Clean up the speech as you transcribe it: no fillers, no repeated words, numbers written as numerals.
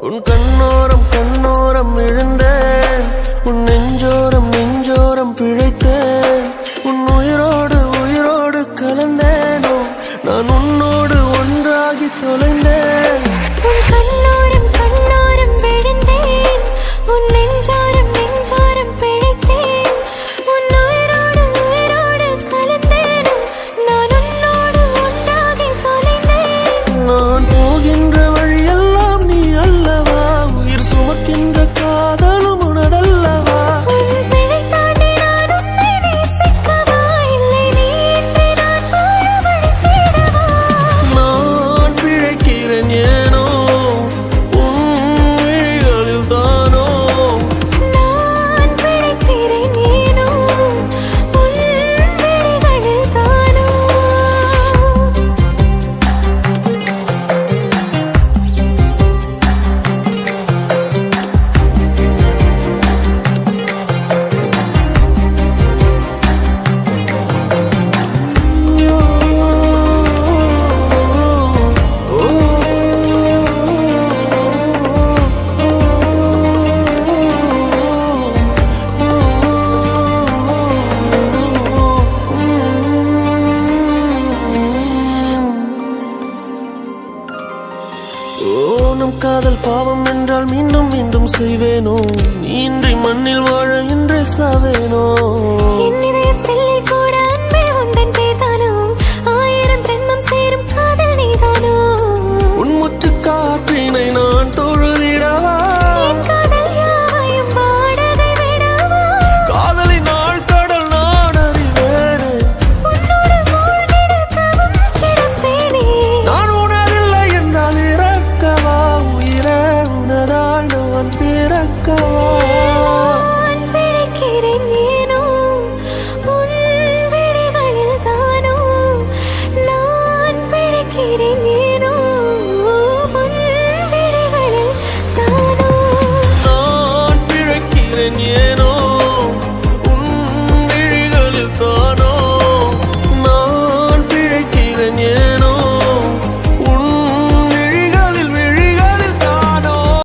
உன் கண்ணோரம் கண்ணோரம் விழுந்தேன், உன் நெஞ்சோரம் நெஞ்சோரம் பிழைத்தேன், உன் உயிரோடு உயிரோடு கலந்தேனோ நான் உன்னோடு ஒன்றாகி தொலைந்தேன். உன் கண்ணோரம் கண்ணோரம் விழுந்தேன், உன் நெஞ்சோரம் நெஞ்சோரம் பிழைத்தேன், உன் உயிரோடு உயிரோடு கலந்தேனோ நான் உன்னோடு ஒன்றாகி தொலைந்தேன். நான் போகின்ற வழியெல்லாம் நீ அல்லவா, உயிர் சுமக்கின்ற காதலும் உனதல்லவா. உன் பிழை தாண்டி நான் உன்னை நேசிக்கவா, இல்லை நீ இன்றி நான் போய வழி தேடவா. நான் பிழைக்கிறேன் ஏனோ உன் விழிகளில் தானோ. நான் பிழைக்கிறேன் ஏனோ உன் விழிகளில் தானோ. நம் காதல் பாவம் என்றால் மீண்டும் மீண்டும் செய்வேனோ, நீ இன்றி மண்ணில் வாழ இன்றே சாவேனோ. என் இதய செல்லில் கூட அன்பே உந்தன் பேர்தானோ, 1000 ஜென்மம் சேரும் காதல் நீதானோ. உன் முச்சு காற்றினை நான் தொழுதிடவா, என் காதல் யாவையும் வாடகை விடவா. காதலின் ஆழ்கடல் நான் அறிவேனே, உன்னோடு மூழ்கிட தவம் கிடப்பேனே. நான் உணரில்லை என்றால் இறக்கவா, உயிரே உனதாய் நான் பிறக்கவா.